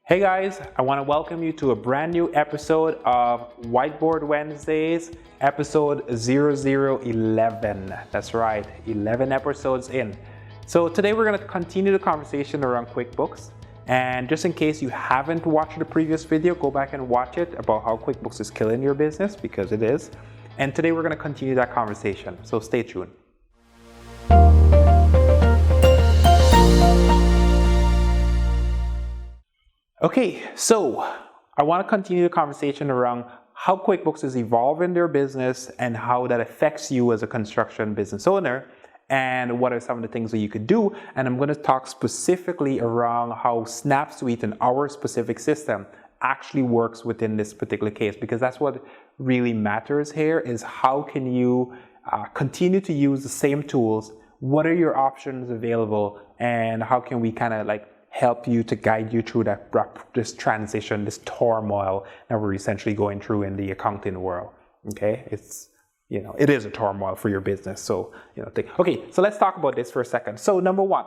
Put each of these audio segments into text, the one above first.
Hey guys, I want to welcome you to a brand new episode of Whiteboard Wednesdays, episode 0011. That's right, 11 episodes in. So today we're going to continue the conversation around QuickBooks. And just in case you haven't watched the previous video, go back and watch it about how QuickBooks is killing your business, because it is. And today we're going to continue that conversation, so stay tuned. Okay, so I want to continue the conversation around how QuickBooks is evolving their business and how that affects you as a construction business owner, and what are some of the things that you could do. And I'm going to talk specifically around how SnapSuite and our specific system actually works within this particular case, because that's what really matters here, is how can you continue to use the same tools, what are your options available, and how can we kind of help you to guide you through this transition, this turmoil that we're essentially going through in the accounting world. Okay, it is a turmoil for your business. So okay, so let's talk about this for a second. So number one,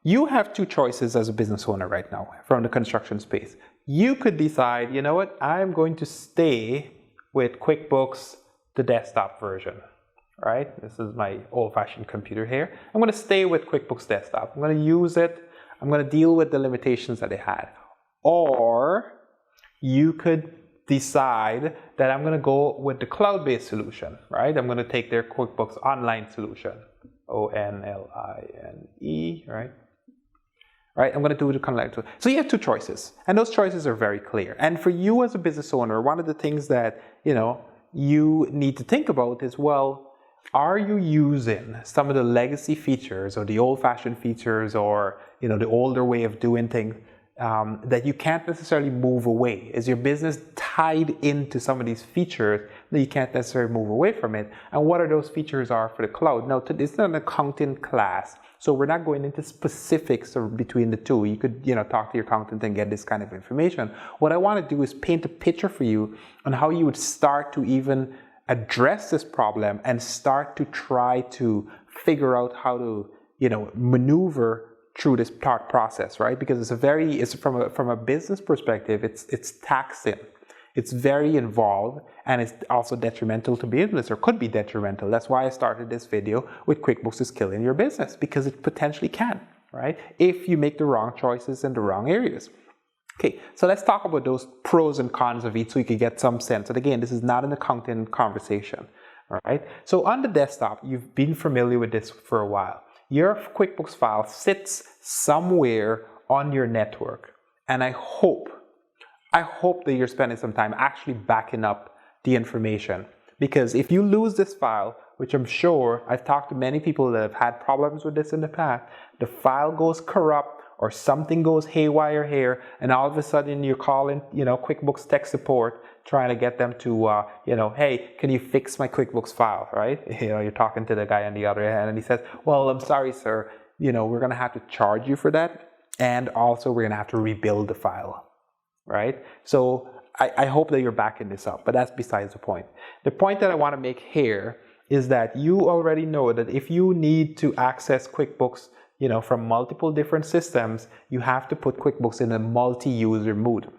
you have two choices as a business owner right now from the construction space. You could decide, you know what, I'm going to stay with QuickBooks, the desktop version. Right? This is my old-fashioned computer here. I'm going to stay with QuickBooks Desktop. I'm going to use it. I'm going to deal with the limitations that it had. Or you could decide that I'm going to go with the cloud-based solution. Right? I'm going to take their QuickBooks Online solution. O-N-L-I-N-E. Right? Right? I'm going to do the connect. So you have two choices, and those choices are very clear. And for you as a business owner, one of the things that you need to think about is, well, are you using some of the legacy features or the old-fashioned features, or the older way of doing things that you can't necessarily move away? Is your business tied into some of these features that you can't necessarily move away from it? And what are those features are for the cloud? Now, it's not an accounting class, so we're not going into specifics between the two. You could talk to your accountant and get this kind of information. What I want to do is paint a picture for you on how you would start to even address this problem and start to try to figure out how to maneuver through this thought process, right? Because it's from a business perspective, it's taxing, it's very involved, and it's also detrimental to business, or could be detrimental. That's why I started this video with QuickBooks is killing your business, because it potentially can, right? If you make the wrong choices in the wrong areas. Okay, so let's talk about those pros and cons of each so you can get some sense. And again, this is not an accounting conversation, all right? So on the desktop, you've been familiar with this for a while. Your QuickBooks file sits somewhere on your network. And I hope that you're spending some time actually backing up the information. Because if you lose this file, which I'm sure, I've talked to many people that have had problems with this in the past, the file goes corrupt, or something goes haywire here, and all of a sudden you're calling, QuickBooks tech support, trying to get them to, hey, can you fix my QuickBooks file, right? You're talking to the guy on the other end, and he says, well, I'm sorry, sir, we're going to have to charge you for that, and also we're going to have to rebuild the file, right? So I hope that you're backing this up, but that's besides the point. The point that I want to make here is that you already know that if you need to access QuickBooks from multiple different systems, you have to put QuickBooks in a multi-user mode,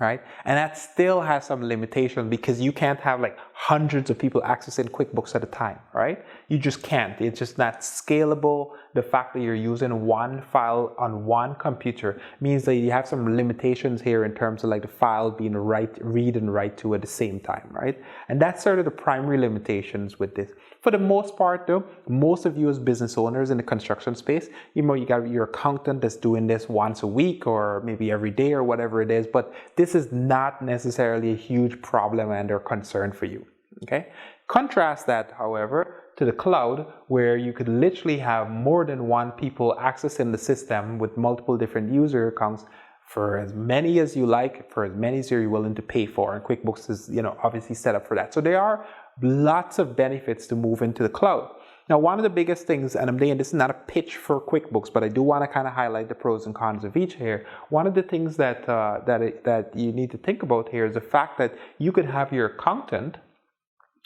right? And that still has some limitations, because you can't have hundreds of people accessing QuickBooks at a time, right? You just can't. It's just not scalable. The fact that you're using one file on one computer means that you have some limitations here in terms of the file being read and write to at the same time, right? And that's sort of the primary limitations with this. For the most part though, most of you as business owners in the construction space, you got your accountant that's doing this once a week or maybe every day or whatever it is, but this is not necessarily a huge problem and or concern for you, okay? Contrast that, however, to the cloud, where you could literally have more than one people accessing the system with multiple different user accounts for as many as you like, for as many as you're willing to pay for, and QuickBooks is obviously set up for that. So there are lots of benefits to move into the cloud. Now, one of the biggest things, and I'm saying this is not a pitch for QuickBooks, but I do want to kind of highlight the pros and cons of each here. One of the things that you need to think about here is the fact that you could have your accountant,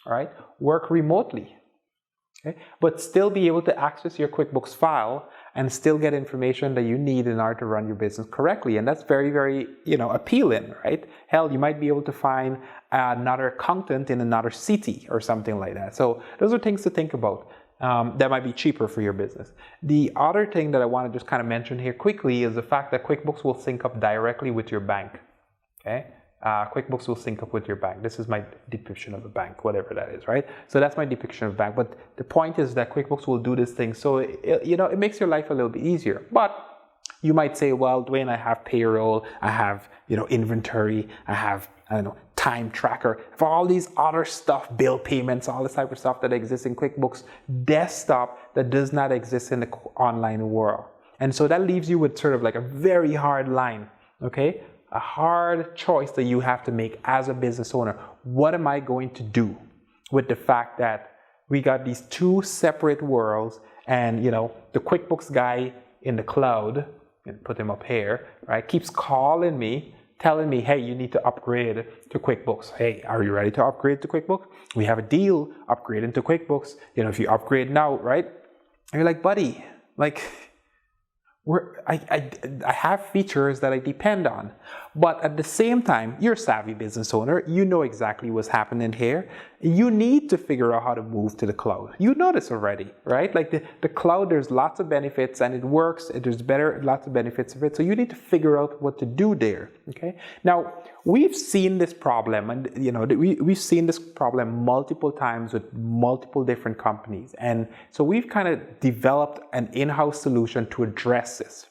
right, work remotely, okay, but still be able to access your QuickBooks file and still get information that you need in order to run your business correctly. And that's very, very, appealing, right? Hell, you might be able to find another accountant in another city or something like that. So those are things to think about. That might be cheaper for your business. The other thing that I want to just kind of mention here quickly is the fact that QuickBooks will sync up directly with your bank. Okay, QuickBooks will sync up with your bank. This is my depiction of a bank, whatever that is, right? So that's my depiction of a bank. But the point is that QuickBooks will do this thing, so it makes your life a little bit easier. But you might say, well, Dwayne, I have payroll, I have inventory, I have time tracker, for all these other stuff, bill payments, all this type of stuff that exists in QuickBooks Desktop that does not exist in the online world. And so that leaves you with sort of like a very hard line, okay? A hard choice that you have to make as a business owner. What am I going to do with the fact that we got these two separate worlds, and the QuickBooks guy in the cloud, and put him up here, right, keeps calling me, telling me, hey, you need to upgrade to QuickBooks. Hey, are you ready to upgrade to QuickBooks? We have a deal upgrading to QuickBooks. If you upgrade now, right? And you're like, buddy, like, I have features that I depend on. But at the same time, you're a savvy business owner. You know exactly what's happening here. You need to figure out how to move to the cloud. You know this already, right? Like the cloud, there's lots of benefits and it works. There's lots of benefits of it. So you need to figure out what to do there, okay? Now, we've seen this problem, and we've seen this problem multiple times with multiple different companies. And so we've kind of developed an in-house solution to address this.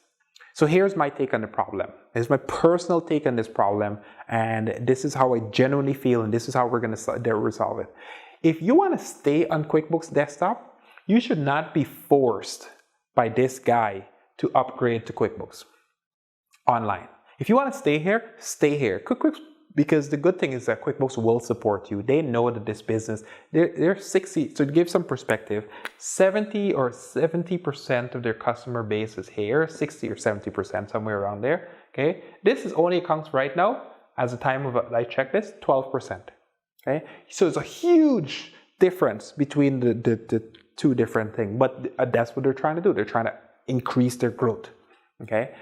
So here's my take on the problem. Here's my personal take on this problem, and this is how I genuinely feel, and this is how we're going to resolve it. If you want to stay on QuickBooks Desktop, you should not be forced by this guy to upgrade to QuickBooks Online. If you want to stay here, stay here. QuickBooks, because the good thing is that QuickBooks will support you. They know that this business, they're 60, so to give some perspective, 70% or 70% of their customer base is here, 60 or 70%, somewhere around there, okay? This is only accounts right now, as the time of I check this, 12%, okay? So it's a huge difference between the two different things, but that's what they're trying to do. They're trying to increase their growth, okay?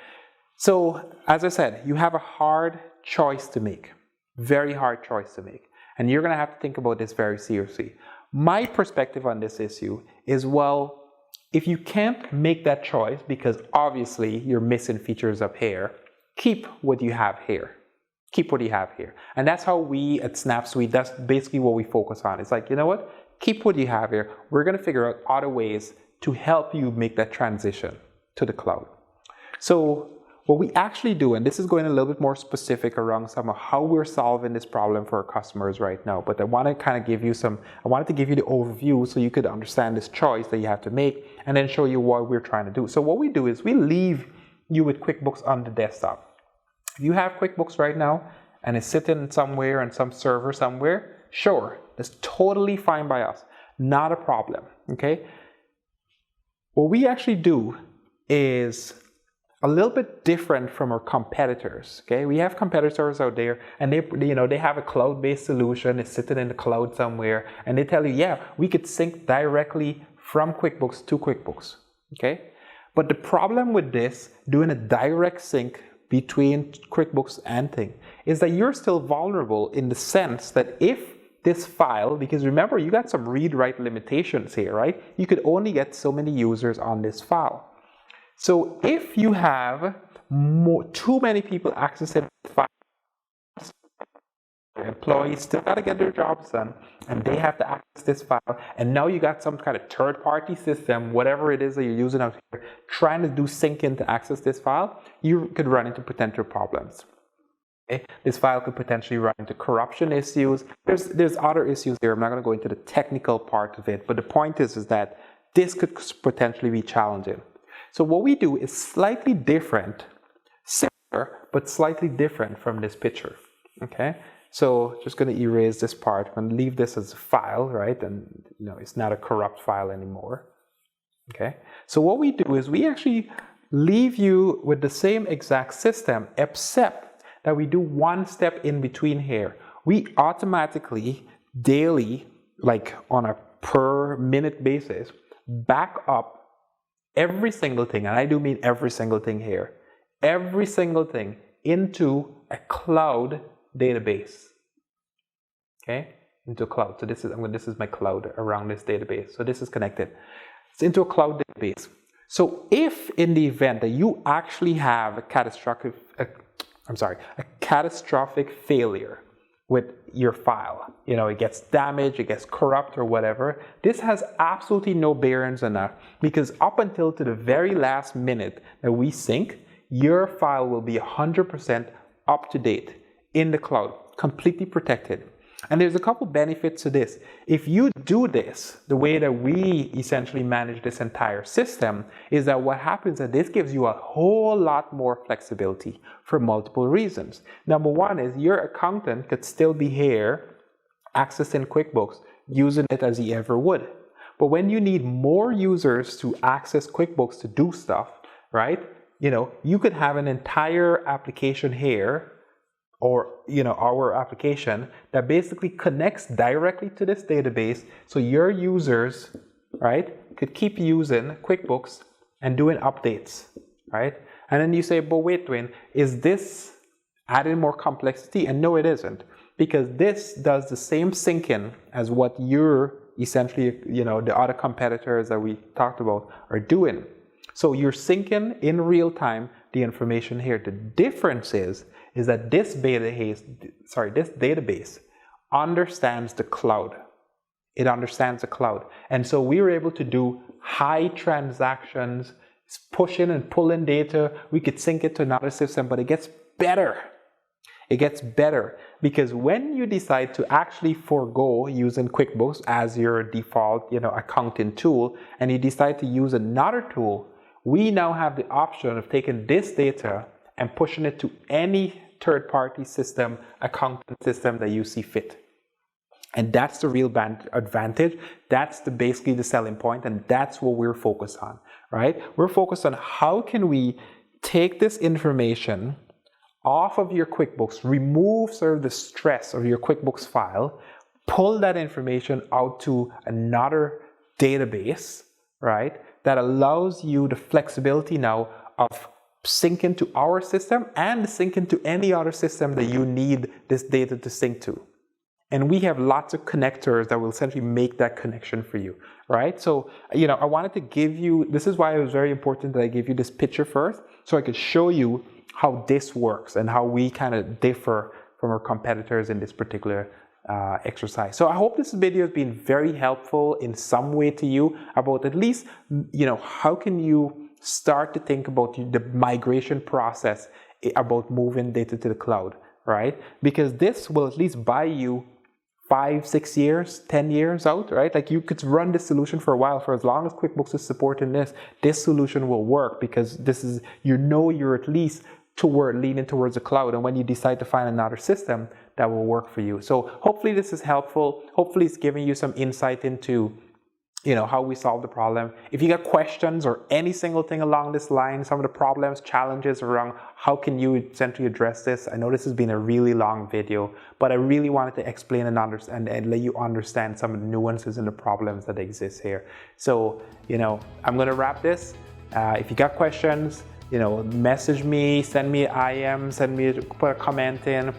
So, as I said, you have a hard choice to make. Very hard choice to make. And you're going to have to think about this very seriously. My perspective on this issue is, well, if you can't make that choice because obviously you're missing features up here, keep what you have here. Keep what you have here. And that's how we at SnapSuite, that's basically what we focus on. It's like, you know what? Keep what you have here. We're going to figure out other ways to help you make that transition to the cloud. So, what we actually do, and this is going a little bit more specific around some of how we're solving this problem for our customers right now, but I want to kind of give you I wanted to give you the overview so you could understand this choice that you have to make, and then show you what we're trying to do. So what we do is we leave you with QuickBooks on the desktop. If you have QuickBooks right now, and it's sitting somewhere on some server somewhere, sure, that's totally fine by us. Not a problem, okay? What we actually do is a little bit different from our competitors, okay? We have competitors out there, and they have a cloud-based solution. It's sitting in the cloud somewhere, and they tell you, yeah, we could sync directly from QuickBooks to QuickBooks, okay? But the problem with this, doing a direct sync between QuickBooks and Thing, is that you're still vulnerable in the sense that if this file, because remember, you got some read-write limitations here, right? You could only get so many users on this file. So if you have too many people accessing the file, employees still got to get their jobs done, and they have to access this file, and now you got some kind of third-party system, whatever it is that you're using out here, trying to do sync in to access this file, you could run into potential problems. Okay? This file could potentially run into corruption issues. There's other issues here. I'm not going to go into the technical part of it, but the point is that this could potentially be challenging. So what we do is slightly different, similar, but slightly different from this picture, okay? So just going to erase this part and leave this as a file, right? And it's not a corrupt file anymore, okay? So what we do is we actually leave you with the same exact system, except that we do one step in between here. We automatically, daily, like on a per minute basis, back up every single thing, and I do mean every single thing here, every single thing into a cloud database. Okay, into a cloud. So this is my cloud around this database. So this is connected. It's into a cloud database. So if in the event that you actually have a catastrophic failure with your file, it gets damaged, it gets corrupt or whatever, this has absolutely no bearings on that, because up until to the very last minute that we sync, your file will be 100% up to date in the cloud, completely protected. And there's a couple benefits to this. If you do this, the way that we essentially manage this entire system is that what happens is this gives you a whole lot more flexibility for multiple reasons. Number one is your accountant could still be here accessing QuickBooks, using it as he ever would. But when you need more users to access QuickBooks to do stuff, right? You could have an entire application here, or our application that basically connects directly to this database, so your users, right, could keep using QuickBooks and doing updates, right? And then you say, but wait, Dwayne, is this adding more complexity? And no, it isn't, because this does the same syncing as what you're essentially, the other competitors that we talked about are doing. So you're syncing in real time the information here. The difference is that this database understands the cloud. It understands the cloud. And so we were able to do high transactions, push in and pull in data. We could sync it to another system, but it gets better. It gets better because when you decide to actually forego using QuickBooks as your default, accounting tool, and you decide to use another tool, we now have the option of taking this data and pushing it to any third-party system, accounting system that you see fit. And that's the real advantage. That's basically the selling point, and that's what we're focused on, right? We're focused on how can we take this information off of your QuickBooks, remove sort of the stress of your QuickBooks file, pull that information out to another database, right? That allows you the flexibility now of syncing to our system and syncing to any other system that you need this data to sync to. And we have lots of connectors that will essentially make that connection for you, right? So, I wanted to give you, this is why it was very important that I give you this picture first, so I could show you how this works and how we kind of differ from our competitors in this particular exercise. So I hope this video has been very helpful in some way to you about at least, how can you start to think about the migration process about moving data to the cloud, right? Because this will at least buy you 5, 6 years, 10 years out, right? Like you could run this solution for a while. For as long as QuickBooks is supporting this solution will work, because this is, you're at least leaning towards the cloud. And when you decide to find another system, that will work for you. So hopefully this is helpful. Hopefully it's giving you some insight into how we solve the problem. If you got questions or any single thing along this line, some of the problems, challenges around how can you essentially address this. I know this has been a really long video, but I really wanted to explain and understand and let you understand some of the nuances and the problems that exist here. So, I'm going to wrap this. If you got questions, message me, send me an IM, put a comment in,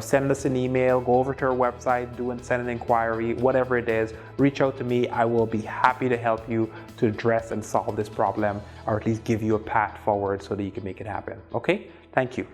send us an email, go over to our website, send an inquiry, whatever it is, reach out to me. I will be happy to help you to address and solve this problem, or at least give you a path forward so that you can make it happen. Okay? Thank you.